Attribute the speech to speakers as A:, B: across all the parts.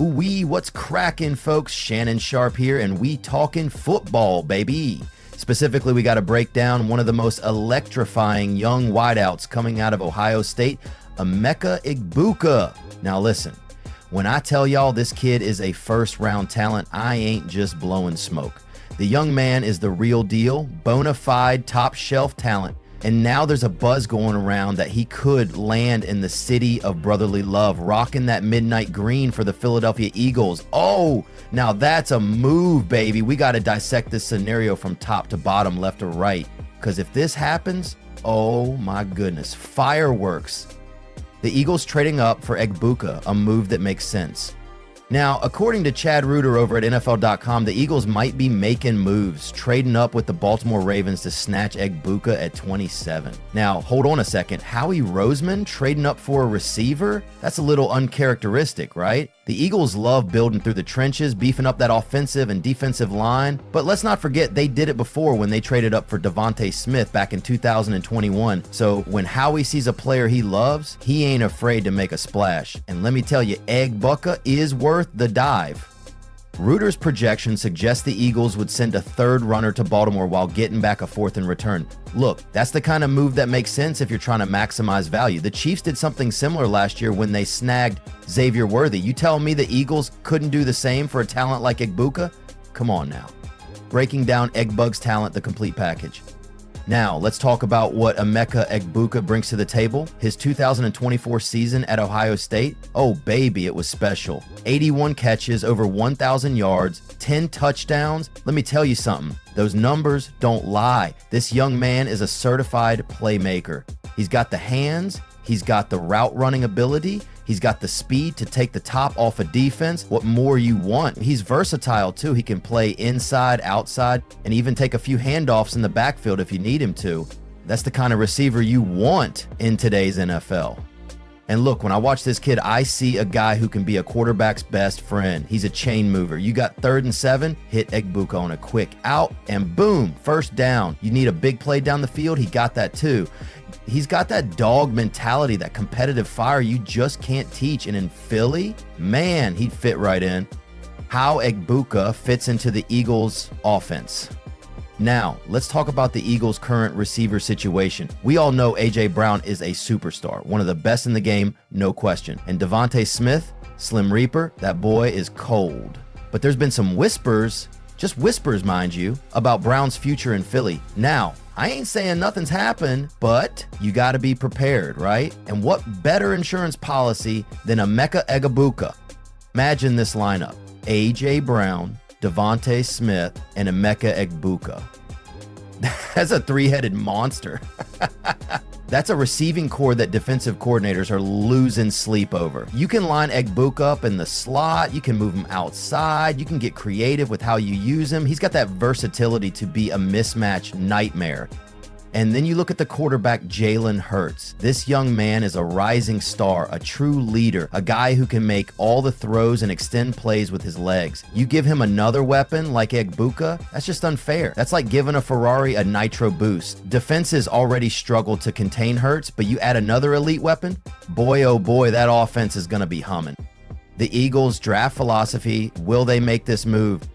A: Ooh-wee, what's cracking, folks? Shannon Sharpe here, and we talking football, baby. Specifically, we got to break down one of the most electrifying young wideouts coming out of Ohio State, Emeka Egbuka. Now listen, when I tell y'all this kid is a first-round talent, I ain't just blowing smoke. The young man is the real deal, bona fide top-shelf talent. And now there's a buzz going around that he could land in the city of brotherly love, rocking that midnight green for the Philadelphia Eagles. Oh, now that's a move, baby. We got to dissect this scenario from top to bottom, left to right. Because if this happens, oh my goodness, fireworks. The Eagles trading up for Egbuka, a move that makes sense. Now, according to Chad Reuter over at NFL.com, the Eagles might be making moves, trading up with the Baltimore Ravens to snatch Egbuka at 27. Now, hold on a second. Howie Roseman trading up for a receiver? That's a little uncharacteristic, right? The Eagles love building through the trenches, beefing up that offensive and defensive line. But let's not forget they did it before when they traded up for Devontae Smith back in 2021. So when Howie sees a player he loves, he ain't afraid to make a splash. And let me tell you, Egbuka is worth the dive. Reuter's projection suggests the Eagles would send a third runner to Baltimore while getting back a fourth in return. Look, that's the kind of move that makes sense if you're trying to maximize value. The Chiefs did something similar last year when they snagged Xavier Worthy. You tell me the Eagles couldn't do the same for a talent like Egbuka? Come on now. Breaking down Egbug's talent, the complete package. Now, let's talk about what Emeka Egbuka brings to the table. His 2024 season at Ohio State, oh baby, it was special. 81 catches, over 1,000 yards, 10 touchdowns. Let me tell you something, those numbers don't lie. This young man is a certified playmaker. He's got the hands, he's got the route running ability, he's got the speed to take the top off a defense. What more you want? He's versatile too. He can play inside, outside, and even take a few handoffs in the backfield if you need him to. That's the kind of receiver you want in today's NFL. And look, when I watch this kid, I see a guy who can be a quarterback's best friend. He's a chain mover. You got 3rd and 7, hit Egbuka on a quick out, and boom, first down. You need a big play down the field, he got that too. He's got that dog mentality, that competitive fire you just can't teach. And in Philly, man, he'd fit right in. How Egbuka fits into the Eagles' offense. Now, let's talk about the Eagles' current receiver situation. We all know A.J. Brown is a superstar, one of the best in the game, no question. And Devontae Smith, Slim Reaper, that boy is cold. But there's been some whispers, just whispers mind you, about Brown's future in Philly. Now, I ain't saying nothing's happened, but you got to be prepared, right? And what better insurance policy than Emeka Egbuka? Imagine this lineup: A.J. Brown, Devontae Smith, and Emeka Egbuka. That's a three-headed monster. That's a receiving core that defensive coordinators are losing sleep over. You can line Egbuka up in the slot, you can move him outside, you can get creative with how you use him. He's got that versatility to be a mismatch nightmare. And then you look at the quarterback, Jalen Hurts. This young man is a rising star, a true leader, a guy who can make all the throws and extend plays with his legs. You give him another weapon like Egbuka, that's just unfair. That's like giving a Ferrari a nitro boost. Defenses already struggle to contain Hurts, but you add another elite weapon, boy oh boy, that offense is going to be humming. The Eagles' draft philosophy, will they make this move?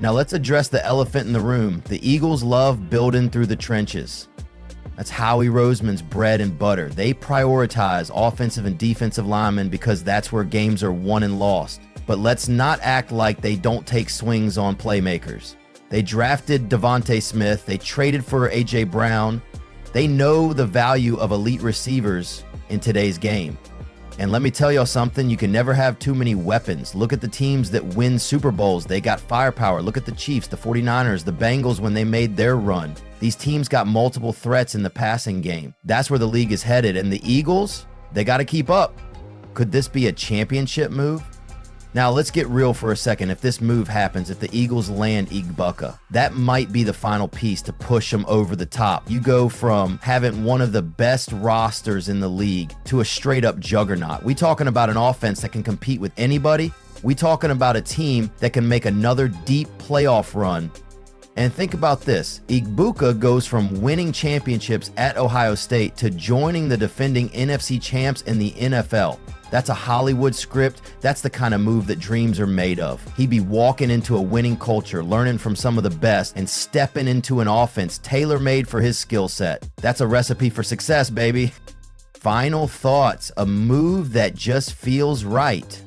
A: Now let's address the elephant in the room. The Eagles love building through the trenches. That's Howie Roseman's bread and butter. They prioritize offensive and defensive linemen because that's where games are won and lost. But let's not act like they don't take swings on playmakers. They drafted Devontae Smith. They traded for A.J. Brown. They know the value of elite receivers in today's game. And let me tell y'all something, you can never have too many weapons. Look at the teams that win Super Bowls. They got firepower. Look at the Chiefs, the 49ers, the Bengals when they made their run. These teams got multiple threats in the passing game. That's where the league is headed. And the Eagles, they got to keep up. Could this be a championship move? Now, let's get real for a second. If this move happens, if the Eagles land Egbuka, that might be the final piece to push them over the top. You go from having one of the best rosters in the league to a straight-up juggernaut. We talking about an offense that can compete with anybody. We talking about a team that can make another deep playoff run. And think about this. Egbuka goes from winning championships at Ohio State to joining the defending NFC champs in the NFL. That's a Hollywood script. That's the kind of move that dreams are made of. He'd be walking into a winning culture, learning from some of the best, and stepping into an offense tailor-made for his skill set. That's a recipe for success, baby. Final thoughts, a move that just feels right.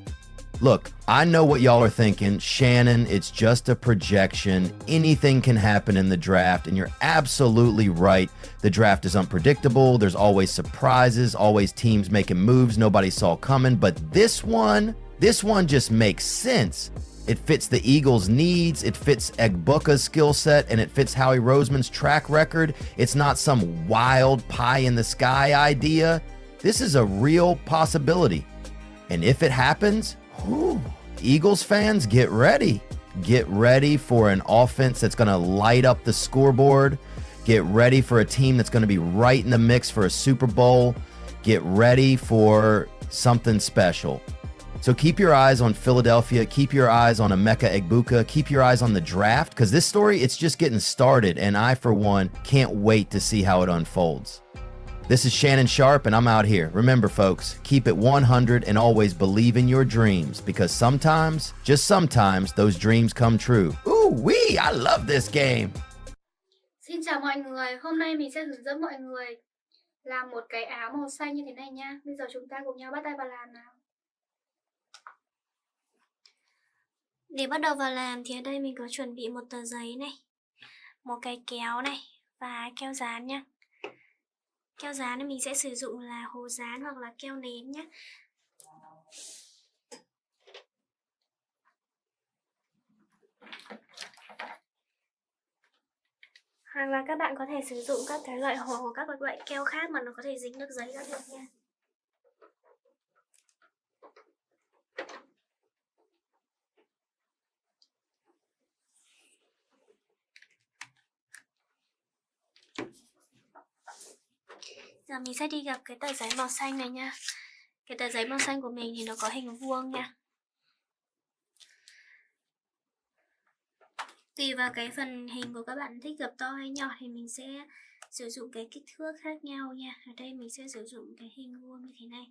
A: Look, I know what y'all are thinking. Shannon, it's just a projection. Anything can happen in the draft, and you're absolutely right. The draft is unpredictable. There's always surprises, always teams making moves nobody saw coming. But this one just makes sense. It fits the Eagles' needs, it fits Egbuka's skill set, and it fits Howie Roseman's track record. It's not some wild pie-in-the-sky idea. This is a real possibility. And if it happens, Eagles fans, get ready. Get ready for an offense that's going to light up the scoreboard. Get ready for a team that's going to be right in the mix for a Super Bowl. Get ready for something special. So keep your eyes on Philadelphia. Keep your eyes on Emeka Egbuka. Keep your eyes on the draft, because this story, it's just getting started, and I, for one, can't wait to see how it unfolds. This is Shannon Sharpe, and I'm out here. Remember, folks, keep it 100 and always believe in your dreams, because sometimes, just sometimes, those dreams come true. Ooh-wee, I love this game.
B: Xin chào mọi người, hôm nay mình sẽ hướng dẫn mọi người làm một cái áo màu xanh như thế này nha. Bây giờ chúng ta cùng nhau bắt tay vào làm nào.
C: Để bắt đầu vào làm thì ở đây mình có chuẩn bị một tờ giấy này, một cái kéo này và keo dán nha. Keo dán thì mình sẽ sử dụng là hồ dán hoặc là keo nến nhé. Hoặc là các bạn có thể sử dụng các cái loại hồ, các loại keo khác mà nó có thể dính được giấy ra được nha. Giờ mình sẽ đi gặp cái tờ giấy màu xanh này nha. Cái tờ giấy màu xanh của mình thì nó có hình vuông nha. Tùy vào cái phần hình của các bạn thích gập to hay nhỏ thì mình sẽ sử dụng cái kích thước khác nhau nha. Ở đây mình sẽ sử dụng cái hình vuông như thế này.